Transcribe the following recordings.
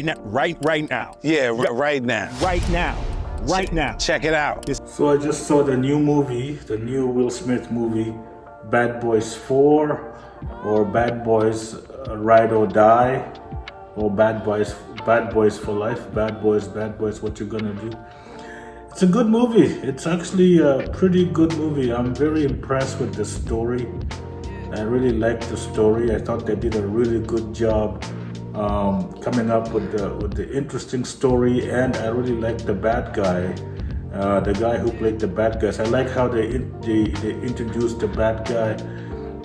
Right now. Yeah, right now. Right now. Right now. Check it out. So I just saw the new movie, the new Will Smith movie, Bad Boys 4, or Bad Boys Ride or Die, or Bad Boys for Life. Bad Boys, what you gonna do? It's a good movie. It's actually a pretty good movie. I'm very impressed with the story. I really liked the story. I thought they did a really good job coming up with the interesting story, and I really liked the bad guy, the guy who played the bad guys. I like how they introduced the bad guy,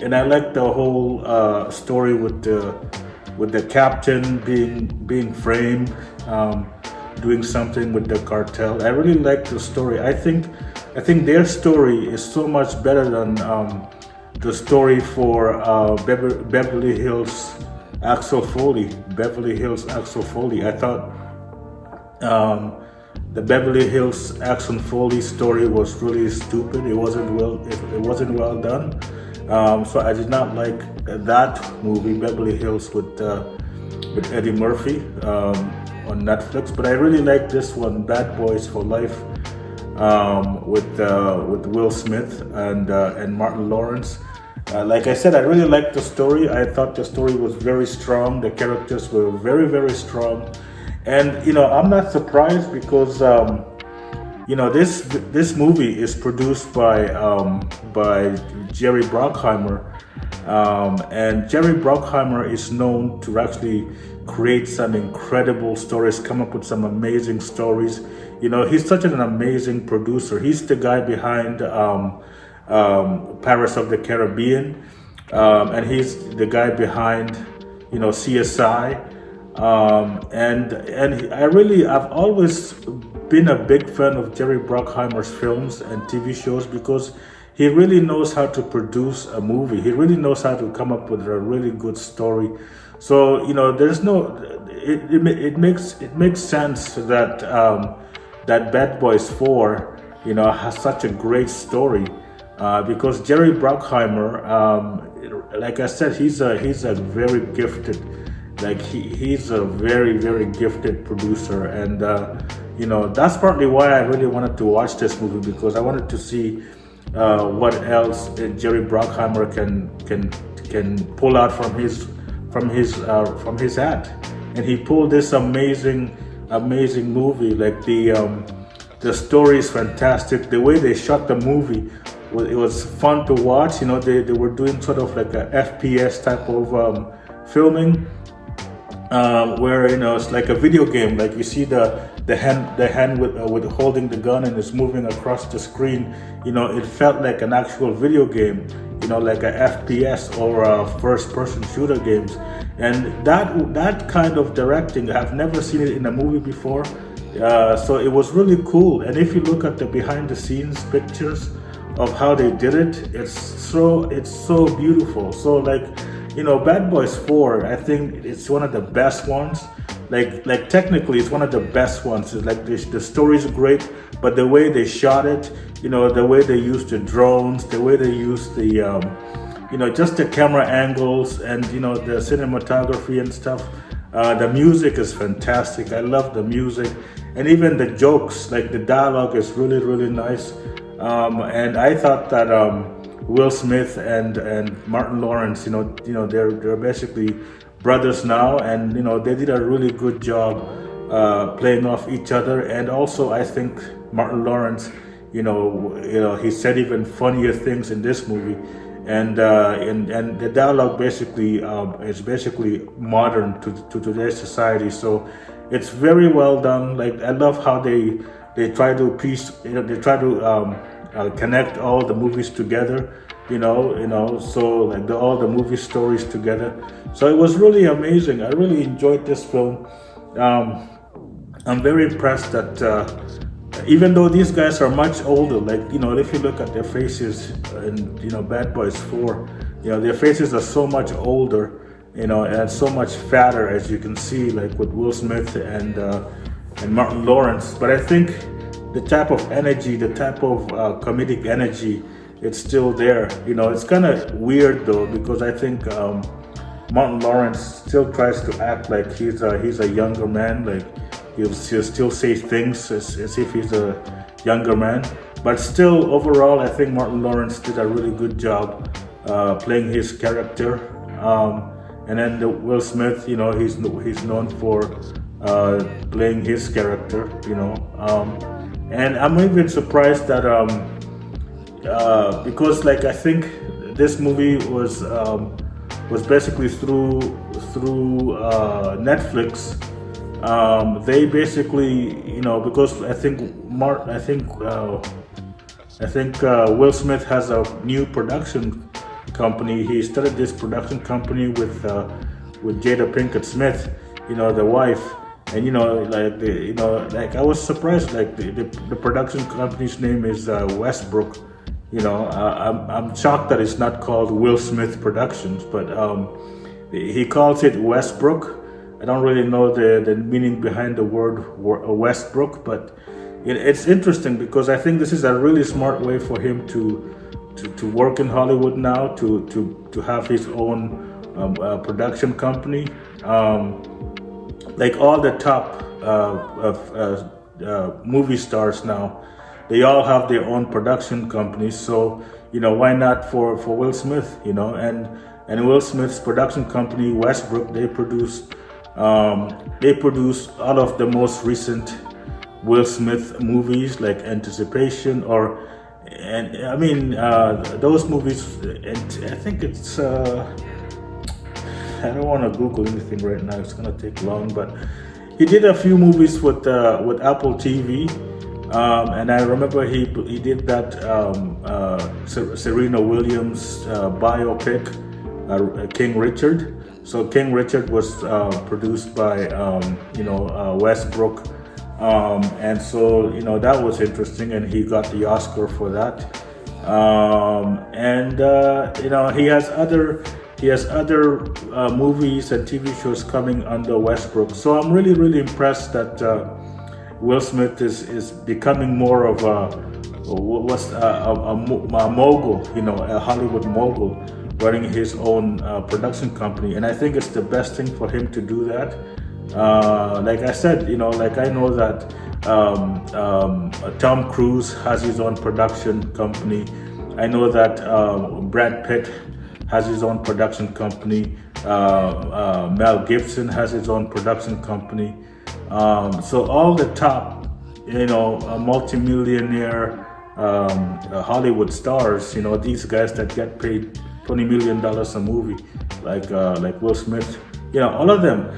and I like the whole story with the captain being framed, doing something with the cartel. I really like the story. I think their story is so much better than the story for Beverly Hills Axel Foley. I thought the Beverly Hills Axel Foley story was really stupid. It wasn't well done. So I did not like that movie, Beverly Hills, with Eddie Murphy on Netflix. But I really like this one, Bad Boys for Life, with Will Smith and Martin Lawrence. Like I said, I really liked the story. I thought the story was very strong. The characters were very, very strong. And, I'm not surprised because, this movie is produced by Jerry Bruckheimer. And Jerry Bruckheimer is known to actually create some incredible stories, come up with some amazing stories. He's such an amazing producer. He's the guy behind Pirates of the Caribbean, and he's the guy behind CSI, and I've always been a big fan of Jerry Bruckheimer's films and TV shows because he really knows how to produce a movie. He really knows how to come up with a really good story. So there's no it makes sense that that Bad Boys 4 has such a great story. Because Jerry Bruckheimer, like I said, he's a very gifted, he's a very, very gifted producer, and that's partly why I really wanted to watch this movie, because I wanted to see what else Jerry Bruckheimer can pull out from his hat, and he pulled this amazing movie. Like the story is fantastic. The way they shot the movie. It was fun to watch. They were doing sort of like a FPS type of filming, where it's like a video game. Like you see the hand with holding the gun and it's moving across the screen. It felt like an actual video game. Like a FPS or a first-person shooter games. And that kind of directing, I've never seen it in a movie before. So it was really cool. And if you look at the behind-the-scenes pictures of how they did it, it's so beautiful. So Bad Boys 4, I think it's one of the best ones. Like technically it's one of the best ones. It's like the story's great, but the way they shot it, the way they used the drones, the way they used the just the camera angles and the cinematography and stuff. The music is fantastic. I love the music, and even the jokes, like the dialogue is really, really nice. And I thought that Will Smith and Martin Lawrence, they're basically brothers now, and they did a really good job playing off each other. And also, I think Martin Lawrence, he said even funnier things in this movie, and the dialogue basically is basically modern to today's society. So it's very well done. Like I love how they try to connect all the movies together, so like all the movie stories together. So it was really amazing. I really enjoyed this film. I'm very impressed that even though these guys are much older, if you look at their faces in Bad Boys 4, their faces are so much older, and so much fatter, as you can see, like with Will Smith and Martin Lawrence. But I think the type of energy, the type of comedic energy, it's still there. It's kind of weird though, because I think Martin Lawrence still tries to act like he's a younger man, like he'll still say things as if he's a younger man. But still, overall, I think Martin Lawrence did a really good job playing his character. And then Will Smith, he's known for playing his character, and I'm even surprised that because I think this movie was basically through Netflix. They basically, because I think Will Smith has a new production company. He started this production company with Jada Pinkett Smith, the wife, and I was surprised. The production company's name is Westbrook. I'm shocked that it's not called Will Smith Productions, but he calls it Westbrook. I don't really know the meaning behind the word Westbrook, but it's interesting because I think this is a really smart way for him to work in Hollywood now, to have his own production company. Like all the top movie stars now, they all have their own production companies. So why not for Will Smith? And Will Smith's production company Westbrook, they produce all of the most recent Will Smith movies, like Anticipation, those movies. And I think it's I don't want to Google anything right now, it's gonna take long, but he did a few movies with Apple TV, and I remember he did that Serena Williams biopic, King Richard. So King Richard was produced by Westbrook, and so that was interesting, and he got the Oscar for that. He has other movies and TV shows coming under Westbrook. So I'm really, really impressed that Will Smith is becoming more of a mogul, a Hollywood mogul, running his own production company. And I think it's the best thing for him to do that. Like I said, I know that Tom Cruise has his own production company. I know that Brad Pitt has his own production company. Mel Gibson has his own production company. So all the top, multimillionaire Hollywood stars, these guys that get paid $20 million a movie, like Will Smith, all of them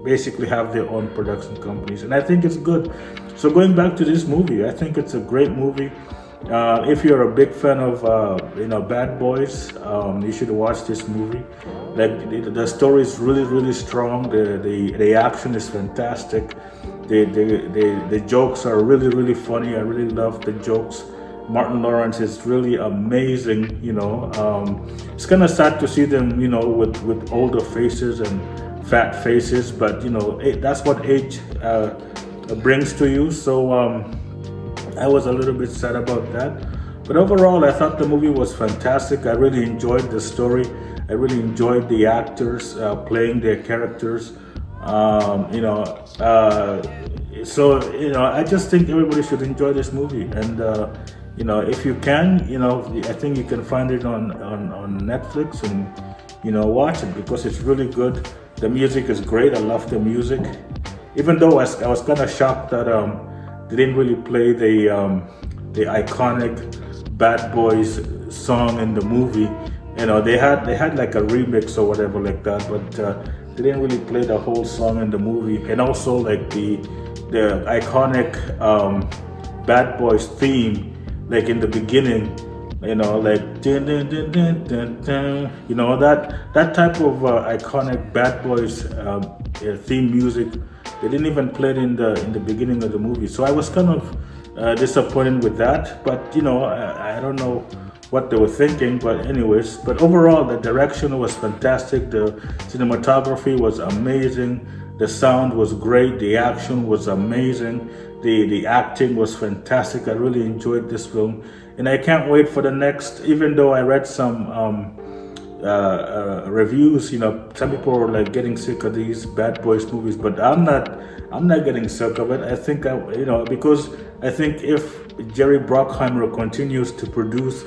basically have their own production companies, and I think it's good. So going back to this movie, I think it's a great movie. If you're a big fan of Bad Boys, you should watch this movie. The story is really, really strong. The action is fantastic. The jokes are really, really funny. I really love the jokes. Martin Lawrence is really amazing. It's kind of sad to see them with older faces and fat faces, but that's what age brings to you. So I was a little bit sad about that, but overall I thought the movie was fantastic. I really enjoyed the story. I really enjoyed the actors playing their characters. I just think everybody should enjoy this movie, and if you can, I think you can find it on Netflix, and watch it because it's really good. The music is great. I love the music, even though I was kind of shocked that they didn't really play the iconic Bad Boys song in the movie. They had like a remix or whatever like that, but they didn't really play the whole song in the movie. And also like the iconic Bad Boys theme, like in the beginning, like dun, dun, dun, dun, dun, dun, that type of iconic Bad Boys theme music. They didn't even play it in the beginning of the movie, so I was kind of disappointed with that. But I don't know what they were thinking. But anyways, but overall the direction was fantastic. The cinematography was amazing. The sound was great. The action was amazing. The acting was fantastic. I really enjoyed this film, and I can't wait for the next. Even though I read some reviews. You know, some people are like getting sick of these bad boys movies, but I'm not getting sick of it. I think because I think if Jerry Bruckheimer continues to produce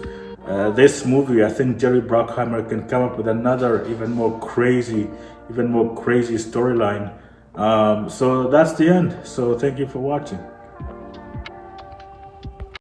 this movie, I think Jerry Bruckheimer can come up with another even more crazy storyline. So that's the end. So thank you for watching.